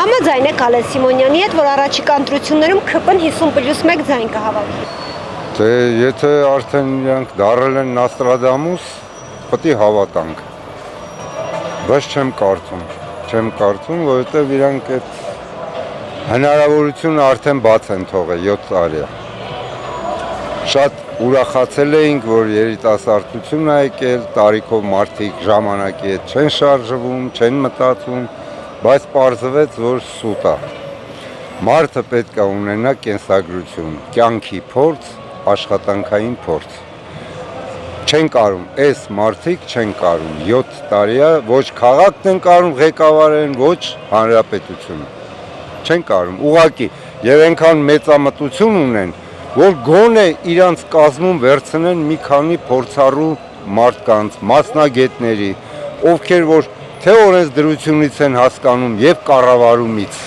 Համաձայն եք Ալեն Սիմոնյանի հետ, որ առաջիկա ընտրություններում ԿՊ-ն 50+1 ձայն կհավաքի։ Դե եթե արդեն իրանք դարել են Նաստրադամուս, պետք է հավատանք։ Բայց չեմ կարծում, որովհետև իրանք այդ հնարավորությունը արդեն բաց են թողել 7 տարի։ Շատ ուրախացել էինք, որ երիտասարդություն է եկել, տարիքով մարդիկ ժամանակի հետ չեն շարժվում, չեն մտածում, բայց պարզվեց, որ սուտ է։ Մարդը պետք է ունենա կենսագրություն, կյանքի փորձ, աշխատանքային փորձ։ Չեն կարում, այս մարդիկ չեն կարում, 7 տարի է, ոչ քաղաքն են կարում ղեկավարեն, ոչ հանրապետությունը։ Չեն կարում, ուղղակի, եւ այնքան մեծամտություն ունեն, որ գոնե իրանց կազմում վերցնեն մի քանի փորձառու մարդկանց, մասնագետների, ովքեր որ թե օրենսդրությունից են հասկանում եւ կառավարումից։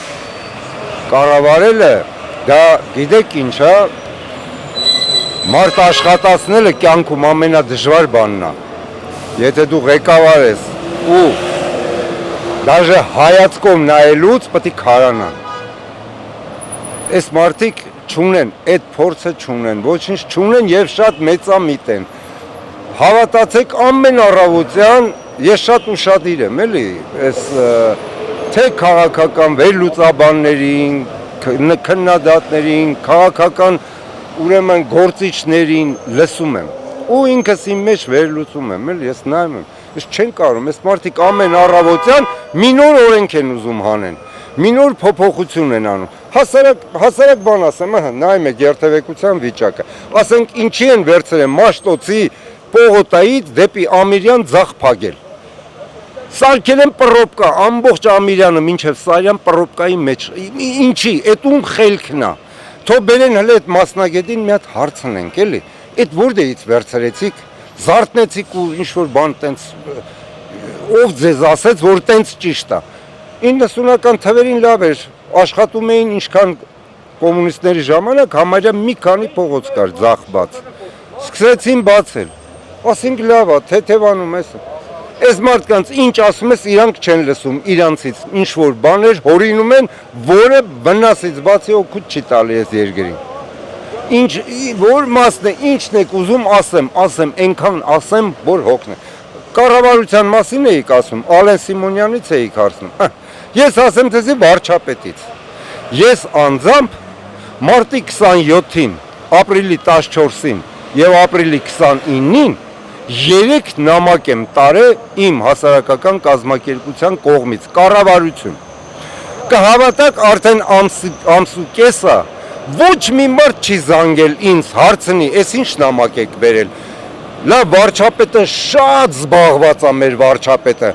Կառավարելը դա գիտեք ինչ է, մարդ աշխատացնելը կյանքում ամենադժվար բանն է։ Եթե դու ղեկավար ես ու դաժե հայացքով նայելուց պետք է քարանան։ Այս մարդիկ չունեն, այդ փորձը չունեն, ոչինչ չունեն եւ շատ մեծամիտ են։ Հավատացեք ամեն առավոտյան ես շատ ուշադիր եմ, էլի, այս թե քաղաքական վերլուծաբաններին, քննադատներին, քաղաքական ուրեմն գործիչներին լսում եմ։ Ու ինքս իմ մեջ վերլուծում եմ, էլի, ես նայում եմ, ես չեն կարում, այս մարդիկ ամեն առավոտյան մի նոր օրենք են ուզում հանեն։ Մի նոր փոփոխություն են անում։ Հասարակ բան ասեմ, նայում եք երթևեկության վիճակը։ Ասենք ինչի են վերցրել Մաշտոցի Պողոտայից դեպի Ամիրյան ձախ փագել։ Սարքել են պռոբկա, ամբողջ Ամիրյանը մինչև Սարյան պռոբկայի մեջ։ Ինչի, այդ ում խելքն է։ Թող բերեն հələ այդ մասնագետին մի հատ հարցնենք, էլի։ Այդ որտեղից վերցրեցիք, զարթնեցիք ու ինչ որ բան տենց ով ձեզ ասեց, որ տենց ճիշտ է։ 90-ական թվերին լավ էր, աշխատում էին ինչքան կոմունիստների ժամանակ, համարյա մի քանի փողոց կար ձախ բաց։ Սկսեցին բացել, ասենք լավ է, թեթևանում ես։ Այս մարդկանց ինչ ասում ես, իրանք չեն լսում, իրանցից ինչ որ բաներ հորինում են, որը վնասից բացի օգուտ չի տալի այս երկրին։ Ինչ որ մասն է, ինչն եք ուզում ասեմ, այնքան ասեմ, որ հոգնե։ Կառավարության մասին էիք ասում, Ալեն Սիմոնյանից էիք հարցնում։ Ես ասեմ ձեզի վարչապետից։ Ես անձամբ մարտի 27-ին, ապրիլի 14-ին եւ ապրիլի 29-ին 3 նամակ եմ տարել իմ հասարակական կազմակերպության կողմից, կառավարություն։ Կհավատաք արդեն ամսու կեսա ոչ մի մարդ չի զանգել ինձ հարցնի, «Էս ինչ նամակ եք բերել»։ Լավ վարչապետը շատ զբաղված է մեր վարչապետը,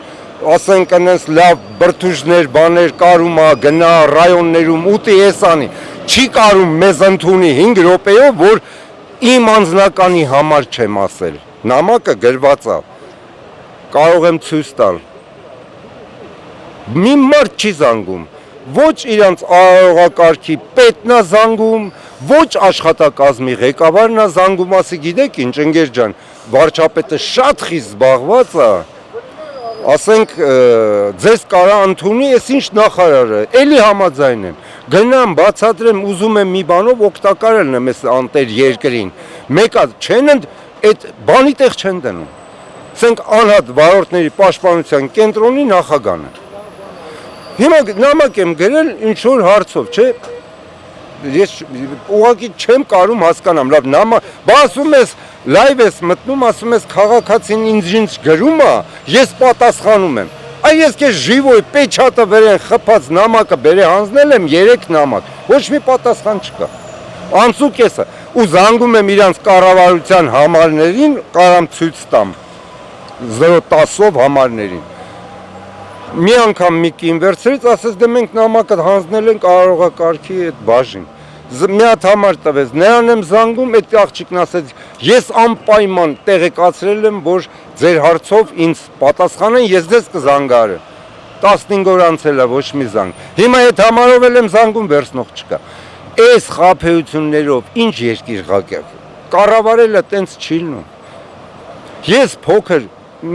ասենք այնպես լավ բրդուժներ, բաներ կարում է, գնա ռայոններում ուտի էսանի, չի կարում մեզ ընդունի 5 րոպեով, որ իմ անձնականի համար չեմ ասել, նամակը գրված է, կարող եմ ցույց տալ։ Մի մարդ չի զանգում, ոչ իրանց արարողակարգի պետն է զանգում, ոչ աշխատակազմի ղեկավարն է զանգում, ասի գիտեք ինչ ընկեր ջան, վարչապետը շատ խիստ զբաղված է, ասենք ձեզ կարա ընդունի, ես ինչ նախարարը, էլի համաձայն եմ, գնամ, բացատրեմ, ուզում եմ մի բանով օգտակար լինեմ այս անտեր երկրին, մեկը չեն այդ բանի տեղ չեն դնում, ասենք անհատ վարորդների պաշտպանության կենտրոնի նախագահը։ Հիմա նամակ եմ գրել ինչ որ հարցով, չէ, ես ուղղակի չեմ կարում հասկանամ, լավ նամակ, բա ասում ես լայվ ես մտնում, ասում ես քաղաքացին ինձ գրում է, ես պատասխանում եմ, այ ես քեզ ժիվոյ պեչատը վերեն խփած նամակը բերե հանձնել եմ 3 նամակ, ոչ մի պատասխան չկա, անցու կեսը, ու զանգում եմ իրանց կառավարության համարներին, կարամ ցույց տամ, 0-10-ով համարներին, մի անգամ մի կին վերցրեց, ասեց դե մենք նամակը հանձնել ենք արարողակարգի այդ բաժին, մի հատ համար տվեց, նրան եմ զանգում, այդ աղջիկն ասեց, ես անպայման տեղեկացրել եմ, որ ձեր հարցով ինձ պատասխանեն, ես ձեզ կզանգարեմ, 15 օր անցել է, ոչ մի զանգ, հիմա այդ համարով եմ զանգում, վերցնող չկա, այս խաբեություններով ինչ երկիր կառավարելը տենց չի լինում, ես փոքր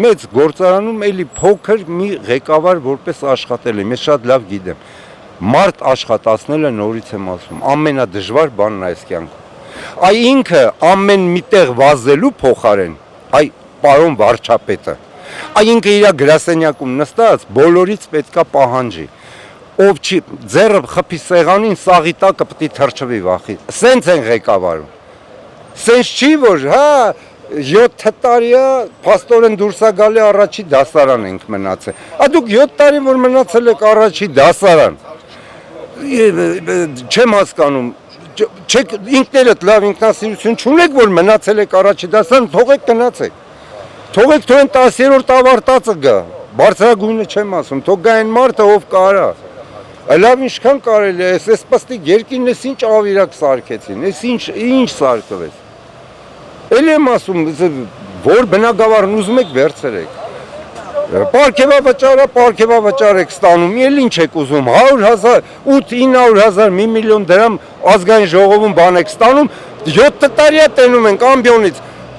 մեծ գործարանում էլի փոքր մի ղեկավար որպես աշխատել եմ, ես շատ լավ գիտեմ, Մարդ աշխատացնելը նորից եմ ասում, ամենադժվար բանն է այս կյանքում։ Այ ինքը ամեն միտեղ վազելու փոխարեն, այ պարոն վարչապետը, այ ինքը իր գրասենյակում նստած բոլորից պետքա պահանջի։ Ով չի ձեռը խփի սեղանին, սաղի տակը պետք է թրջվի վախի։ Սենց են ղեկավարում։ Սենց չի որ, հա, 7 տարի է, փաստորեն դուրս է գալի առաջի դասարան ենք մնացել։ Ա դուք 7 տարի որ մնացել եք առաջի դասարան։ Չեմ հասկանում, չեք ինքներդ լավ ինքնասիրություն չունեք, որ մնացել եք առաջի դասարան, թողեք գնացեք։ Թողեք թող են 10-րդ ավարտածը գա, բարձրագույնը չեմ ասում, թող գա այն մարդը, ով կարա։ Լավ ինչքան կարելի է, այս պստիկ երկինն էս ինչ ավիրակ սարքեցին, էս ինչ սարքվեց։ Էլ եմ ասում, որ բնակավարն ուզում եք վերցրեք։ Պարգևավճար եք ստանում, էլ ինչ եք ուզում, 100,000, 800,000, 1 միլիոն դրամ ազգային ժողովում բան եք ստանում, 7 տարի է տենում ենք ամբիոնից,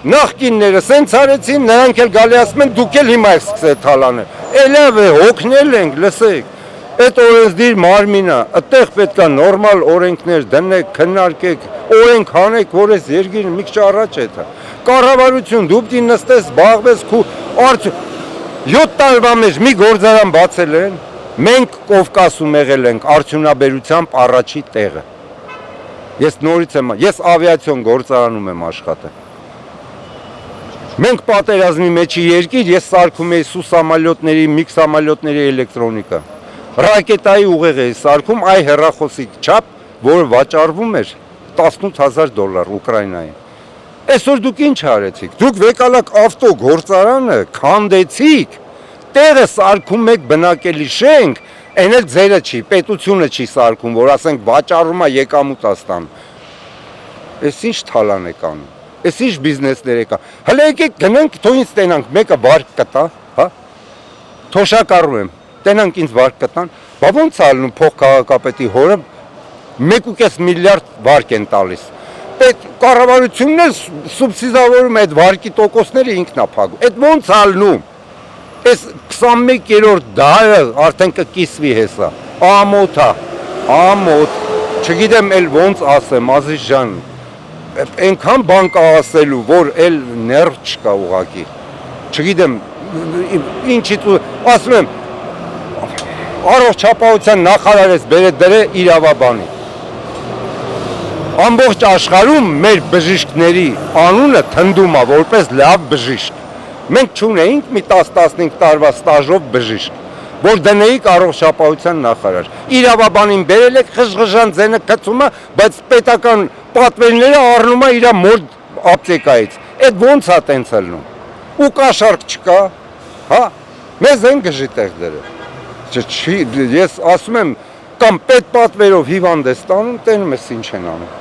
նախկինները սենց արեցին, նրանք էլ գալի ասում են, դուք էլ հիմա եք սկսել թալանել, էլավ է, հոգնել ենք, լսեք, այդ օրենսդիր մարմինը, այդտեղ պետք է նորմալ օրենքներ դնեք, քննարկեք, օրենք հանեք, որ այս երկիրը մի քիչ առաջ է դա, կառավարություն, դու պիտի նստես, զբաղվես քու 7 տարվա մեջ մի գործարան բացել են, մենք Կովկասում եղել ենք արդյունաբերությամբ առաջի տեղը։ Ես նորից եմ, ես ավիացիոն գործարանում եմ աշխատել։ Մենք պատերազմի մեջի երկիր, ես սարքում էի Սու սամալյոտների, միգ սամալյոտների էլեկտրոնիկա։ Ռակետայի ուղեղ էի սարքում այ հեռախոսի չափ, որը վաճառվում էր $18,000 Ուկրաինային։ Այսօր դուք ինչ արեցիք, դուք վեկալակ ավտո գործարանը քանդեցիք, տեղը սարքում եք բնակելի շենք, այն էլ ձերը չի, պետությունը չի սարքում, որ ասենք վաճառում է եկամուտ ստանում։ Այս ինչ թալան եք անում, այս ինչ բիզնեսներ եք անում, հələ եկեք գնանք, թող ինձ տենանք, մեկը վարկ կտա, հա, թոշակառու եմ, տենանք ինձ վարկ կտան, բա ոնց ալնում փոխքաղաքապետի հորը 1.5 միլիարդ վարկ են տալիս։ Այդ կառավարությունն է սուբսիդավորում այդ վարկի տոկոսները ինքն է փակում։ Այդ ոնց ալնում։ Այս 21-րդ դարը արդեն կկիսվի հեսա։ Ամոթ է, ամոթ։ Չգիտեմ էլ ոնց ասեմ, Ազիզ ջան։ Այնքան բան կա ասելու, որ էլ ներվ չկա ուղակի։ Չգիտեմ ինչից ասում եմ առողջապահության նախարարես բերե դրե իրավաբանի։ Ամբողջ աշխարհում մեր բժիշկների անունը թնդում է որպես լավ բժիշկ։ Մենք չունեինք մի 10-15 տարվա ստաժով բժիշկ, որ դնեիք առողջապահության նախարար։ Իրավաբանին բերել եք խժղժան ձենը գցում է, բայց պետական պատվերները առնում է իր մոտ ապտեկայից։ Այդ ոնց է տենց ելնում։ Ու կաշառք չկա, հա, մեզ են գժի տեղ դրել։ Ես ասում եմ, կամ պետ պատվերով հիվանդ է ստանում, տենում ես ինչ են անում։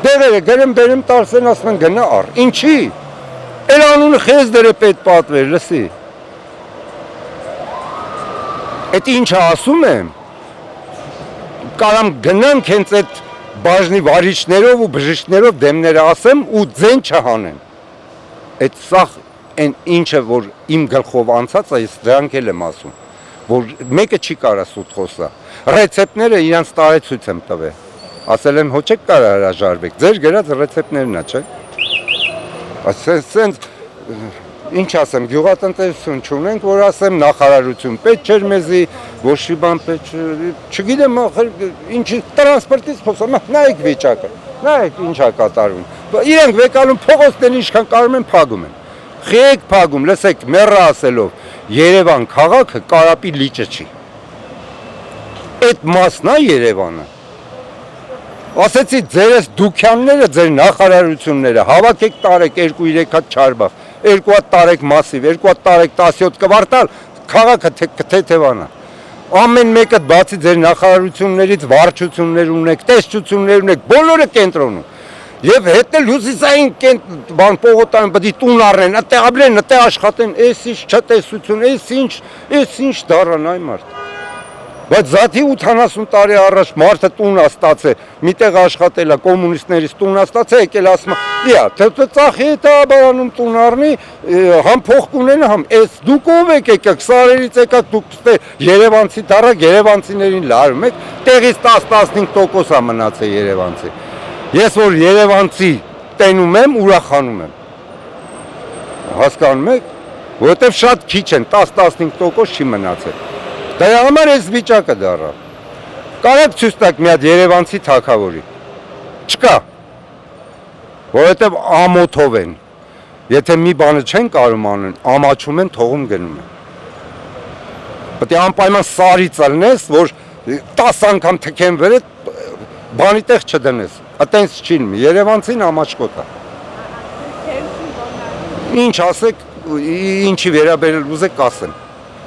Դեղերը գրեմ բերեմ տարսեն ասում են գնա առ, ինչի, էլ անունը խեզ դեր է պետ պատվեր, լսի, էդ ինչը ասում եմ, կարամ գնանք հենց այդ բաժնի վարիչներով ու բժիշկներով դեմները ասեմ ու ձեն չհանեմ, այդ սաղ ինչը, որ իմ գլխով անցած է, ես դրանք էլ եմ ասում, որ մեկը չի կարա սուտ խոսա, ռեցեպտները իրանց տարեցույց եմ տվել, ասել եմ հո չեք կարա հրաժարվեք, ձեր գրած ռեցեպտներն է, չէ։ Ասենց, ինչ ասեմ, գյուղատնտեսություն չունենք, որ ասեմ նախարարություն պետք չէր մեզի, ոչ մի բան պետք չէր, չգիտեմ, ինչի տրանսպորտից խոսում, նայեք վիճակը, նայեք ինչ է կատարվում, իրենք վեկալում փողոցներն ինչքան կարում են փագում են, խիեք փագում, լսեք, մեռա ասելով, Երևան քաղաքը կարապի լիճը չի, այդ մասն է Երևանը, ասեցի ձերս դուքյանները, ձեր նախարարությունները, հավաքեք տարեք 2-3 հատ չարբախ, 2 հատ տարեք մասիվ, 2 հատ տարեք 17 կվարտալ, քաղաքը կթեթևանա, ամեն մեկը բացի ձեր նախարարություններից վարչություններ ունեք, տեսչություններ ունեք, բոլորը կենտրոնում, և հետել հյուսիսային բան պողոտային բդի տուն առնեն, ատեղ աբլեն, ատեղ աշխատեն, ես ինչ չտեսություն, ես ինչ դարան այ մարդ, Բայց զատի 80 տարի առաջ մարդը տուն է ստացել, միտեղ աշխատել է, կոմունիստներից տուն է ստացել, եկել ասում է, թե ծախի է բարանում տուն առնի, համ փող կունենա, համ էս դուք ով եք եկեք, սարերից եկաք, դուք Երևանցի դարակ, երևանցիներին լարում եք, տեղից 10-15% է մնացել երևանցի։ Ես որ երևանցի տենում եմ, ուրախանում եմ։ Հասկանում եք, որովհետև շատ քիչ են, 10-15% չի մնացել։ Դրա համար այս վիճակը դառա։ Կարեք ցույց տաք մի հատ երևանցի թագավորի։ Չկա։ Որովհետև ամոթով են։ Եթե մի բանը չեն կարում անեն, ամաչում են, թողում գնում են։ Պետք է անպայման սարի ծալնես, որ 10 անգամ թքեն վրեդ, բանի տեղ չդնես։ Այտենց չի լինի։ Երևանցին ամաչկոտ է։ Ինչ ասեք, ինչի վերաբերել ուզեք ասեմ։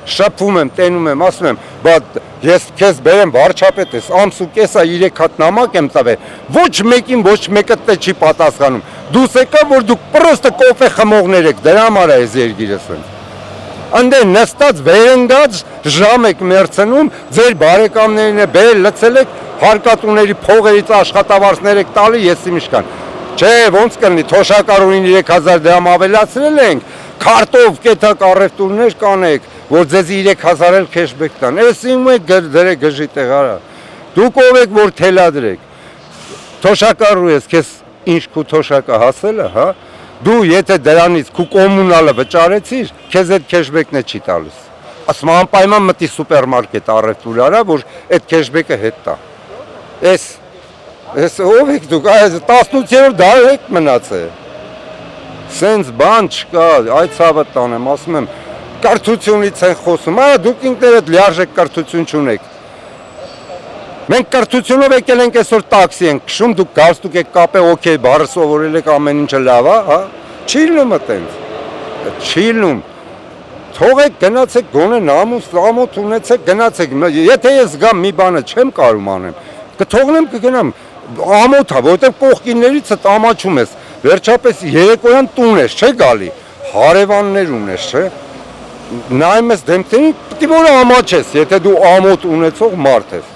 Շփվում եմ, տենում եմ, ասում եմ, բայց ես քեզ բերեմ վարչապետ ես, ամս ու կեսա 3 հատ նամակ եմ տվել, ոչ մեկին ոչ մեկը տե չի պատասխանում։ Դուս եկա, որ դուք պրոստը կոֆե խմողներ եք, դրա համար է այս երկիրը սենց։ Անդե նստած վերընկած ժամ եք մերցնում, ձեր բարեկամներին է բերել լցել եք, հարկատուների փողերից աշխատավարձներ եք տալի, ես իմիշքան։ Չէ, ոնց կլինի, թոշակառուին 3000 դրամ ավելացրել ենք, քարտով կետակ առևտուրներ կանեք, որ ձեզ 3000 էլ քեշբեք տան։ Էս ում եք դրեք գժի տեղ արա։ Դուք ով եք որ թելադրեք։ Թոշակառու ես, քեզ ինչ քու թոշակը հասել է, հա։ Դու եթե դրանից քու կոմունալը վճարեցիր, քեզ այդ քեշբեկն է չի տալիս։ Ասում անպայման մտի սուպերմարկետ առևտուր արա, որ այդ քեշբեկը հետ տա։ Էս ով եք դուք, 18-րդ դար եք մնացել։ Սենց բան չկա, այդ ցավը տանեմ, ասում եմ, կրթությունից են խոսում, դուք ինքներդ լիարժեք կրթություն չունեք։ Մենք կրթությունով եկել ենք այսօր տաքսի ենք քշում, դուք գարստուկ եք կապե, օքեյ, բառը սովորել եք, ամեն ինչը լավ է, հա։ Չի լինում այտենց։ Չի լինում։ Թողեք գնացեք գոնե նամուս, ամոթ ունեցեք, գնացեք։ Եթե ես գամ մի բանը չեմ կարում անեմ, կթողնեմ կգնամ։ Ամոթ է, որովհետև կողքիններից ամաչում ես։ Վերջապես երեկոյան տուն ես, չէ՞ գալի։ Հարևաններ ունես, չէ՞։ Նայում ես դեմքերին, պետք է որ ամաչես, եթե դու ամոթ ունեցող մարդ ես։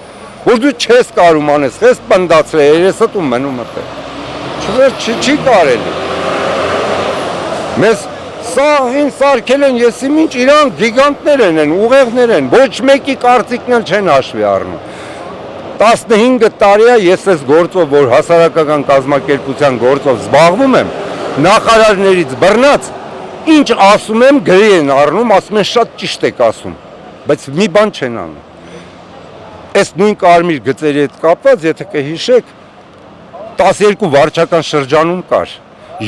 Որ դու չես կարում անես, ես պնդացրել, երեսդ ու մնում է։ Չի կարելի։ Մեզ սաղին սարքել են, ես իմ ինչ իրան գիգանտներ են, ուղեղներ են, ոչ մեկի կարծիքն էլ չեն հաշվի առնում։ 15 տարի է ես այս գործով, որ հասարակական կազմակերպության գործով զբաղվում եմ, նախարարներից բռնած, ինչ ասում եմ, գրի են առնում, ասում են շատ ճիշտ եք ասում, բայց մի բան չեն անում։ Այս նույն կարմիր գծերի հետ կապված, եթե կհիշեք, 12 վարչական շրջանում կար,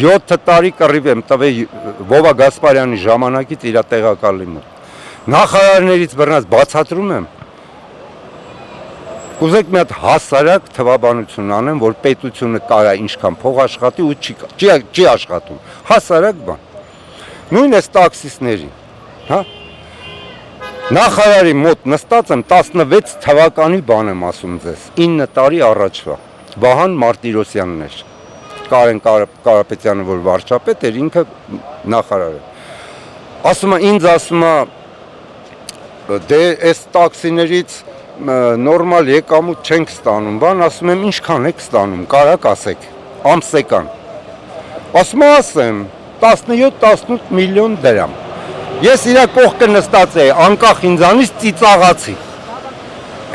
7 տարի կռիվ եմ տվել Վովա Գասպարյանի ժամանակից իր տեղակալի մոտ։ Նախարարներից բռնած բացատրում եմ, կուզեք մի հատ հասարակ թվաբանություն անեմ, որ պետությունը կարա ինչքան փող աշխատի ու չի աշխատում։ Հասարակ բան։ Նույն էս տաքսիստների, հա։ Նախարարի մոտ նստած եմ 16 թվականի բան եմ ասում ձեզ, 9 տարի առաջվա։ Վահան Մարտիրոսյանն էր։ Կարեն Կարապետյանը, որ վարչապետ էր, ինքը նախարար է։ Ասում է, ինձ ասում է, դե այս տաքսիներից նորմալ եկամուտ չենք ստանում, բան, ասում եմ, ինչքան եք ստանում, կարակ ասեք, ամսեկան։ Ասում ասեմ, 17-18 միլիոն դրամ։ Ես իրա կողքը նստած էի, անկախ ինձանից ծիծաղացի։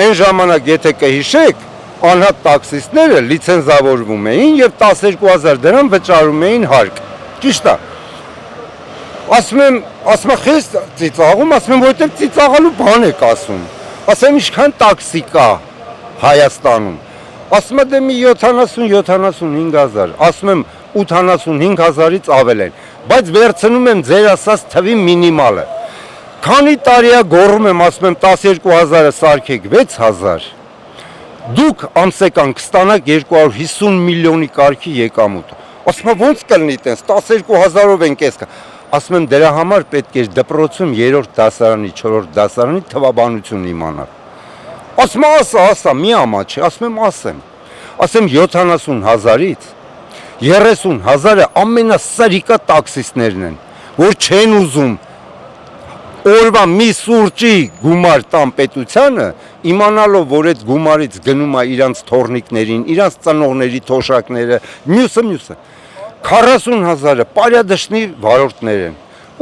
Այն ժամանակ, եթե կհիշեք, անհատ տաքսիստները լիցենզավորվում էին և 12,000 դրամ վճարում էին հարկ։ Ճիշտ է։ Ասում եմ, խես ծիծաղում, ասում եմ, որտեղ ծիծաղալու բան եք ասում։ Ասեմ, ինչքան տաքսի կա Հայաստանում։ Ասում է, դե մի 70-75,000, ասում եմ 85,000-ից ավել են, բայց վերցնում եմ ձեր ասած թվի մինիմալը։ Քանի տարի է գոռում եմ, ասում եմ 12,000-ը սարքեք 6,000, դուք ամսեկան կստանաք 250 միլիոնի կարգի եկամուտ։ Ասում եմ, ոնց կլինի տենց, 12,000-ով ենք ես կա։ Ասում եմ, դրա համար պետք է դպրոցում 3-րդ դասարանի, 4-րդ դասարանի թվաբանություն իմանալ։ Ասում եմ, ասա, մի ամաչի, ասում եմ, ասեմ 70,000-ից 30,000-ը ամենասարիկա տաքսիստներն են, որ չեն ուզում օրվա մի սուրճի գումար տան պետությանը, իմանալով, որ այդ գումարից գնում է իրանց թորնիկներին, իրանց ծնողների թոշակները, մյուսը 40,000-ը պարյադշնի վարորդներ են,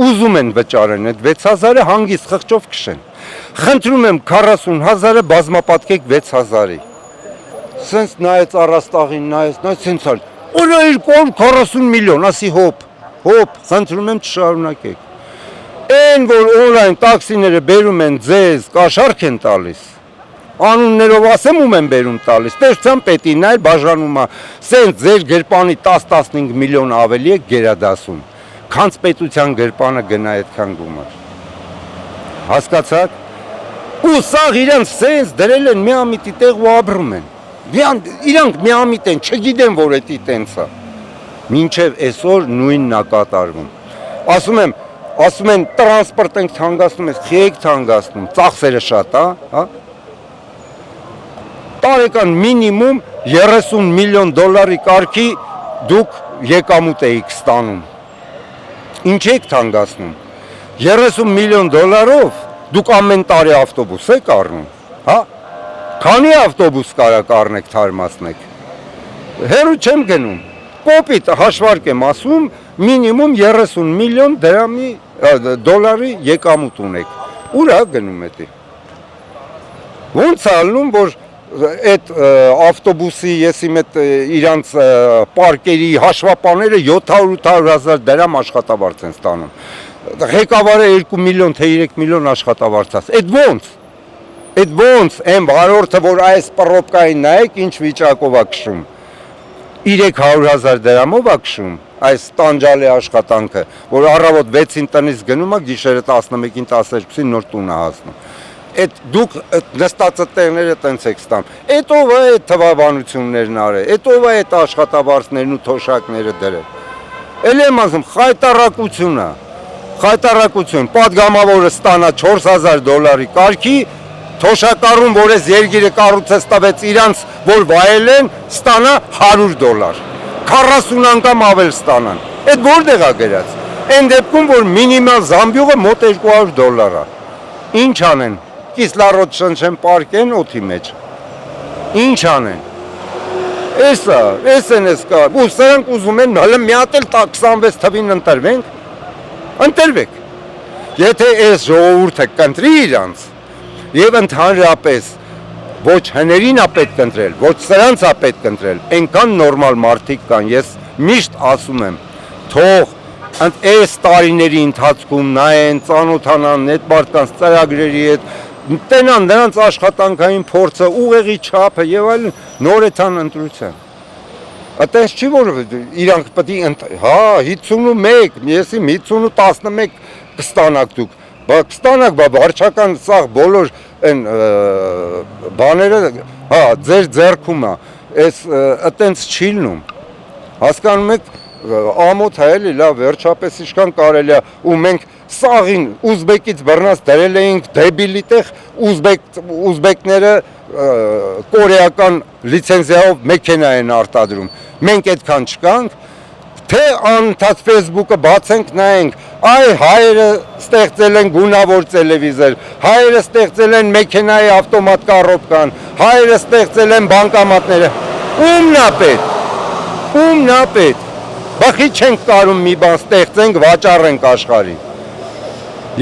ուզում են վճարեն այդ 6,000-ը հանգիստ խղճով քշեն, խնդրում եմ 40,000-ը բազմապատկեք 6,000-ի, սենց նայեց առաստաղին, նայեց սենց ալ, օրա 240 միլիոն, ասի հոպ, խնդրում եմ չշարունակեք, Են, որ օնլայն տաքսիները բերում են ձեզ, կաշարք են տալիս, անուններով ասեմ ում են բերում տալիս, տեսության պետին այլ բաժանում է, սենց ձեր գրպանի 10-15 միլիոն ավելի է գերադասում, քանց պետության գրպանը գնա այդքան գումար, հասկացաք, ու սաղ իրանց սենց դրել են միամիտի տեղ ու աբրում են, իրանք միամիտ են, չգիտեն, որ էտի տենց է, մինչև այսօր նույնն է կատարվում, ասում են տրանսպորտ ենք թանկացնում, խի եք թանկացնում, ծախսերը շատ, հա? Տարեկան մինիմում 30 միլիոն դոլարի կարգի դուք եկամուտ էիք ստանում, ինչ եք թանկացնում, 30 միլիոն դոլարով դուք ամեն տարի ավտոբուս եք առնում, հա? Քանի ավտոբուս կարակ առնեք թարմացնեք, հեռու չեմ գնում, կոպիտ հաշվարկ եմ ասում, մինիմում 30 միլիոն դոլարի եկամուտ ունեք, ուրա գնում էտի, ոնց ալնում, որ այդ ավտոբուսի եսիմ այդ իրանց պարկերի հաշվապաները 700-800 դրամ աշխատավարձ են ստանում, ղեկավարը 2 միլիոն թե 3 միլիոն աշխատավարձած, այդ ոնց, են վարորդը, որ այս պռոպկային նայեք, ինչ վիճակով է քշում, 300,000 դրամով է քշում, այս տանջալի աշխատանքը, որ առավոտ 6-ին տնից գնում է, գիշերը 11-ին 12-ին նոր տուն է հասնում, այդ դուք նստածը տեղները տենց եք ստանում, այդ ով է այդ թվաբանություններն արել, այդ ով է այդ աշխատավարձներն ու թոշակները դրել, էլ եմ ասում, խայտարակություն, պատգամավորը ստանա 4,000 դոլարի կարգի, թոշակառուն, որ այս երգիրը կառուցեց տվեց իրանց, որ վայել են, ստանա 100 դոլար, 40 անգամ ավել ստանան, այդ որտեղ է գրած, այն դեպքում, որ մինիմալ զամբյուղը մոտ 200 դոլար է, ինչ անեն, կիսլարոտ շնչեն պարկեն օթի մեջ, ինչ անեն, այս են ես կա, ու սրանք ուզում են, հլը մի հատ էլ 26 թվին ընտրվեք, եթե այս ժողովուրդը կընտրի իրանց, և ընդհանրապես ոչ հներին է պետք ընտրել, ոչ սրանց է պետք ընտրել, այնքան նորմալ մարդիկ կան, ես միշտ ասում եմ, թող այս տարիների ընթացքում նայեն, ծանոթանան, այդ մարդկանց ծրագրերի հետ, տենան նրանց աշխատանքային փորձը, ուղեղի չափը և այլն նորեթան ընտրության։ Այդպես չի, որ իրանք պետք է, հա, 51, եսիմ 50-11 կստանաք դուք, կստանաք, վարչական սաղ բոլոր բաները, հա, ձեր ձեռքում է, այտենց չի լինում, հասկանում եք, ամոթ է էլի, լավ, վերջապես իշքան կարելի է, ու մենք սաղին ուզբեկից բռնած դրել էինք դեբիլի տեղ, ուզբեկները կորեական լիցենզիայով մեքենա են արտադրում, մենք այդքան չկանք, թե անընդհատ Facebook-ը բացենք նայենք, այ հայերը ստեղծել են գունավոր տելևիզոր, հայերը ստեղծել են մեքենայի ավտոմատ կառոպկան, հայերը ստեղծել են բանկամատները, ումն է պետք, բախի չենք կարում մի բան ստեղծենք, վաճառենք աշխարհին։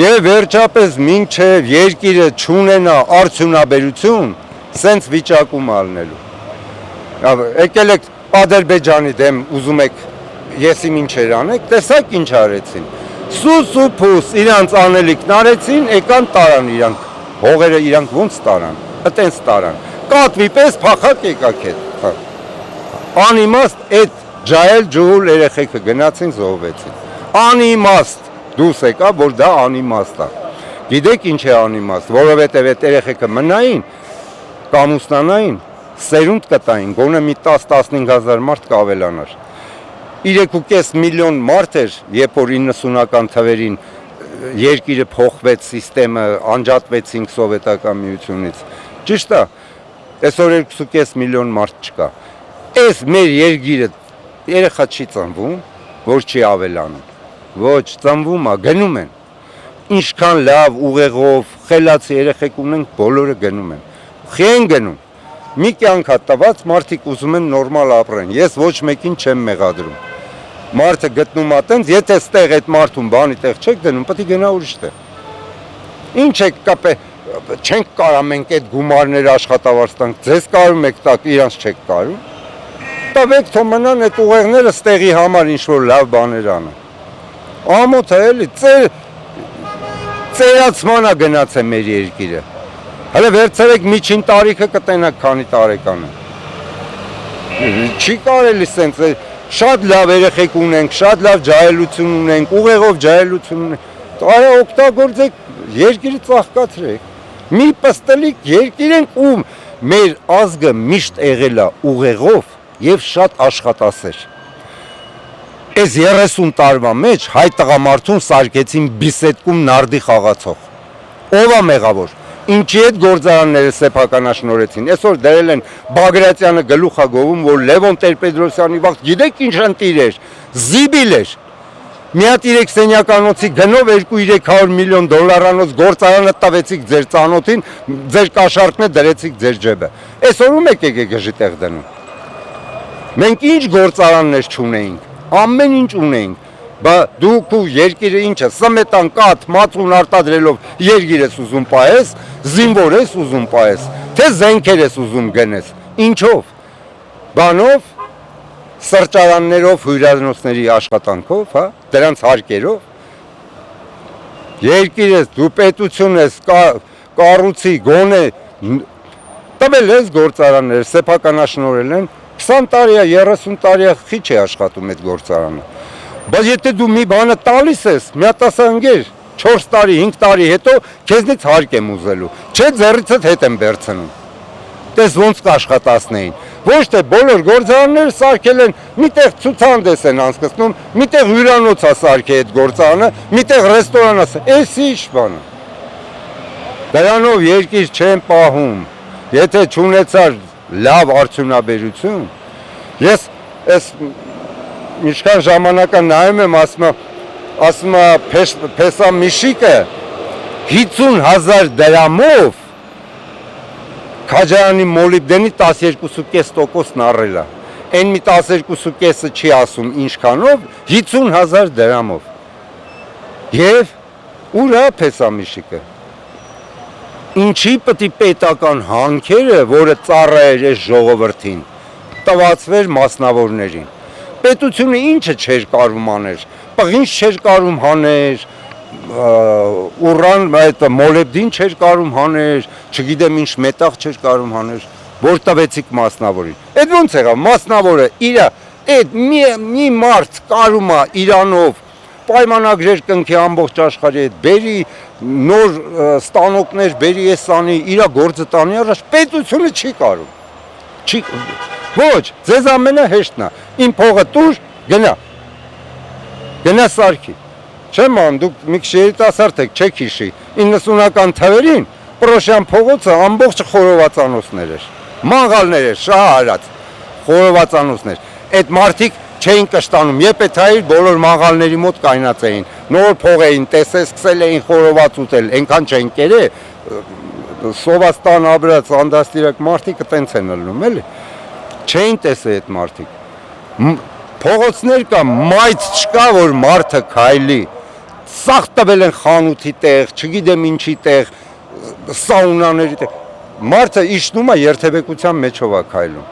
Եվ վերջապես մինչև երկիրը չունենա արդյունաբերություն, սենց վիճակում ալնելու։ Եկել եք Ադրբեջանի դեմ ուզում եք եսիմ ինչեր անեք, տեսակ ինչ արեցին, սուս ու փուս իրանց անելիքն արեցին, եկան տարան իրանք, հողերը իրանք ոնց տարան, ըտենց տարան, կատվի պես փախակ եկակ հետ, անիմաստ այդ ջայել ջուհուլ երեխեքը գնացին զոհվեցին, անիմաստ, դուս եկա, որ դա անիմաստ է, գիտեք ինչ է անիմաստ, որովհետև այդ երեխեքը մնային, կամուսնանային, սերունդ կտային, գոնե մի 10-15 հազար մարդ կավելանար, 3.5 միլիոն մարդ էր, երբ որ 90-ական թվերին երկիրը փոխվեց, սիստեմը անջատվեցինք սովետական միությունից, ճիշտ է, այսօր 2.5 միլիոն մարդ չկա, այս մեր երկիրը երեխա չի ծնվում, որ չի ավելանում, ոչ ծնվում է, գնում են, ինչքան լավ ուղեղով խելացի երեխեք ունենք, բոլորը գնում են։ Խի են գնում։ Մի կյանք է տված, մարդիկ ուզում են նորմալ ապրեն։ Ես ոչ մեկին չեմ մեղադրում։ Մարդը գտնում ա տենց, եթե ստեղ այդ մարդուն բանի տեղ չեք դնում, պետք է գնա ուրիշ տեղ։ Ինչ եք կապե, չենք կարա մենք այդ գումարները աշխատավարձ տանք, ձեզ կարում եք տակ, իրանց չեք կարում։ Տվեք թող մնան այդ ուղեղները ստեղի համար ինչ որ լավ բաներ անեն։ Ամոթ է էլի, ծերացման է գնաց է մեր երկիրը։ Հələ վերցրեք միջին տարիքը կտենակ քանի տարեկան է։ Չի կարելի սենց, շատ լավ երեխեք ունենք, շատ լավ ջահելություն ունենք, ուղեղով ջահելություն ունենք։ Այո, օգտագործեք, երկիրը ծաղկացրեք։ Մի պստլիկ երկիր ենք ու մեր ազգը միշտ եղել է ուղեղով եւ շատ աշխատասեր։ Այս 30 տարվա մեջ հայ տղամարդուն սարքեցին բիսեդկում նարդի խաղացող։ Ով է մեղավոր։ Ինչի այդ գործարանները սեփականաշնորհեցին։ Այսօր դրել են Բագրատյանը գլուխա գովում, որ Լևոն Տեր-Պետրոսյանի վաղ գիտեք ինչ ընտիր էր, զիբիլ էր։ Մի հատ 3 սենյականոցի գնով 2-300 միլիոն դոլարանոց գործարանը տվեցիք ձեր ծանոթին, ձեր կաշառքն է դրեցիք ձեր ջեբը։ Այսօր ում եք գժի տեղ դնում։ Մենք ինչ գործարաններ չունեինք, ամեն ինչ ունեինք։ Բա դուք ու երկիրը ինչը սմետան կաթ մածուն արտադրելով երկիր ես ուզում պահես, զինվոր ես ուզում պահես, թե զենքեր ես ուզում գնես, ինչով, բանով, սրճարաններով, հյուրանոցների աշխատանքով, հա, դրանց հարկերով, երկիր ես, դու պետություն ես, կառուցի, գոնե, տվել ես գործարաններ, սեփականաշնորհել են, 20 տարի է, 30 տարի է, խիչ է աշխատում այդ գործարանը։ Բայց եթե դու մի բանը տալիս ես, մի հատ ասա ընկեր, 4 տարի, 5 տարի հետո քեզնից հարկ եմ ուզելու, չէ ձեռիցդ հետ եմ վերցնում։ Տես ոնց կաշխատացնեին։ Ոչ թե բոլոր գործարանները սարքել են, միտեղ ցուցահանդես են անցկացնում, միտեղ հյուրանոց է սարքել այդ գործարանը, միտեղ ռեստորան է, էս ի՞նչ բան է։ Դրանով երկիր չեն պահում։ Եթե չունեցար լավ արդյունաբերություն, ես այս ինչքան ժամանակա նայում եմ, ասում է Փեսամիշիկը 50,000 դրամով Քաջարյանի մոլիբդենի 12.5%-ն առել է։ Այն մի 12.5-ը չի ասում ինչքանով, 50,000 դրամով։ Եվ ուր է Փեսամիշիկը։ Ինչի պետք է պետական հանքերը, որը ծառայեր այս ժողովրդին, տվացվեր մասնավորներին։ Պետությունը ինչը չէր կարում աներ, պղինչ չէր կարում հաներ, ուրան այդ մոլեբդին չէր կարում հաներ, չգիտեմ ինչ մետաղ չէր կարում հաներ, որ տվեցիք մասնավորին։ Այդ ոնց եղավ, մասնավորը իրա, այդ մի մարդ կարում է Իրանով պայմանագրեր կնքի ամբողջ աշխարհի հետ, բերի նոր ստանոկներ, բերի էսանի, իրա գործը տանի առաջ, պետությունը չի կարում։ Չի ոչ, ձեզ ամենահեշտն է, իմ փողը տուր, գնա սարքի։ Չեմ անում, դուք մի քիչ երիտասարդ եք, չեք հիշի, 90-ական թվերին Պրոշյան փողոցը ամբողջ խորովածանոցներ էր, մանգալներ էր, շահարած խորովածանոցներ։ Այդ մարդիկ չէին կշտանում, Եփեթայիր բոլոր մանգալների մոտ կայնած էին, նոր փող էին տեսել, սկսել էին խորոված ուտել, այնքան չեն կերե, Սովաստան ապրած անդաստիրակ մարդիկ տենց են ելնում, էլի։ Չէին տեսել այդ մարդիկ։ Փողոցներ կա, մայց չկա, որ մարդը քայլի։ Սաղ տվել են խանութի տեղ, չգիտեմ ինչի տեղ, սաունաների տեղ։ Մարդը իջնում է երթևեկության մեջով է քայլում։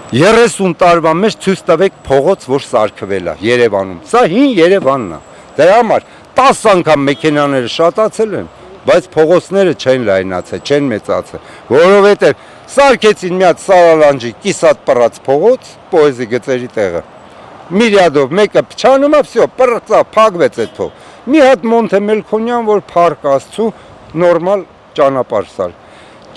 30 տարվա մեջ ցույց տվեք փողոց, որ սարքվել է Երևանում։ Սա հին Երևանն է։ Դրա համար 10 անգամ մեքենաները շատացել են, բայց փողոցները չեն լայնացել, չեն մեծացել, որովհետև սարքեցին մի հատ Սարալանջի կիսատ պռած փողոց, պոեզի գծերի տեղը։ Միրիադով մեկը փչանում է, վсё, պռծա, փակվեց այդ փող։ Մի հատ Մոնթե Մելքոնյան, որ փառք Աստծո, նորմալ ճանապարհ սարք։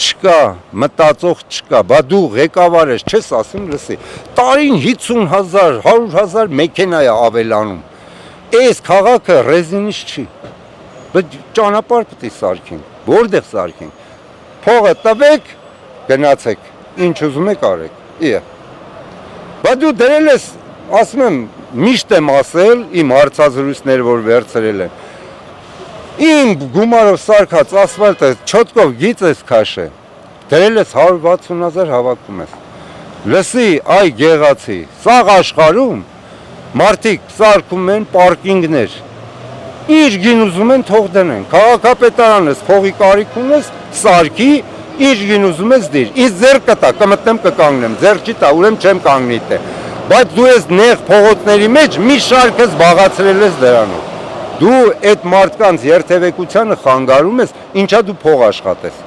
Չկա, մտածող չկա, բա դու ղեկավար ես, չես ասում, լսի, տարին 50,000, 100,000 մեքենա է ավելանում։ Այս քաղաքը ռեզինից չի։ Բայց ճանապարհ պետք է սարքենք, որտեղ սարքենք։ Փողը տվեք, գնացեք, ինչ ուզում եք արեք։ Իա։ Բա դու դրել ես, ասում եմ, միշտ եմ ասել իմ հարցազրույցները, որ վերցրել եմ։ Իմ գումարով սարքած ասֆալտը չոտկով գիծ ես քաշե։ Դրել ես 160,000 հավաքում ես։ Լսի, այ գեղացի, սաղ աշխարհում մարդիկ սարքում են պարկինգներ։ Ինչ գին ուզում են թող դնեն։ Քաղաքապետարանս փողի կարիք ունես, սարքի, ինչ գին ուզում ես դիր։ Իս ձեր կտա, կմտնեմ կկանգնեմ, ձեր չի տա, ուրեմն չեմ կանգնի տե։ Բայց դու ես նեղ փողոցների մեջ մի շարք ես բաղացրել ես դրանով։ Դու այդ մարդկանց երթևեկությանը խանգարում ես, ինչա դու փող աշխատես։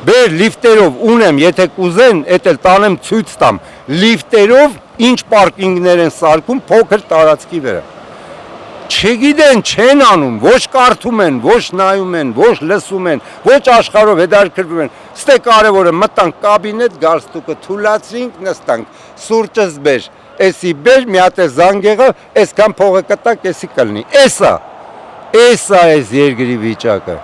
Բեր լիֆտերով ունեմ, եթե կուզեն, էդ էլ տանեմ ցույց տամ։ Լիֆտերով ինչ պարկինգներ են սարքում փոքր տարածքի վրա։ Չգիտեն, չեն անում, ոչ կարդում են, ոչ նայում են, ոչ լսում են, ոչ աշխարհով հետաքրքրվում են։ Ստե կարևորը մտանք կաբինետ, գալստուկը թուլացրինք, նստանք, սուրճս բեր, էսի բեր, մի հատ է զանգ եղավ, այսքան փողը կտակ, էսի կլինի։ Էսա է երկրի վիճակը։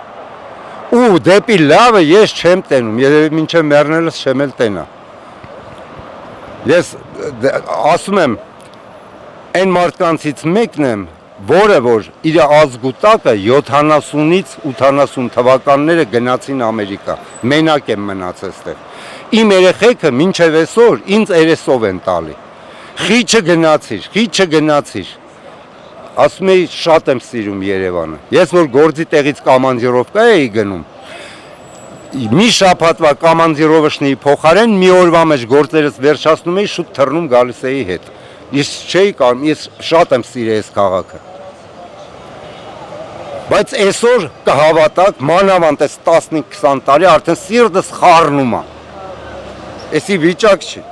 Ու դեպի լավը ես չեմ տենում, երևի մինչև մեռնելս չեմ էլ տենա։ Ես ասում եմ, այն մարդկանցից մեկն եմ, որը որ իր ազգուտակը 70-ից 80 թվականները գնացին Ամերիկա, մենակ եմ մնաց այստեղ։ Իմ երեխեքը մինչև այսօր ինձ երեսով են տալի։ Խիչը գնացիր։ Ասում էի շատ եմ սիրում Երևանը։ Ես որ գործի տեղից կամանձիրովկա էի գնում, մի շաբաթվա կամանձիրովշնիի փոխարեն մի օրվա մեջ գործերս վերջացնում էի, շուտ թռնում գալիս էի հետ։ Ես չէի կարող, ես շատ եմ սիրել այս քաղաքը։ Բայց այսօր կհավատաք, մանավանդ այս 15-20 տարի արդեն սիրտս խառնում է։ Էսի վիճակ չի։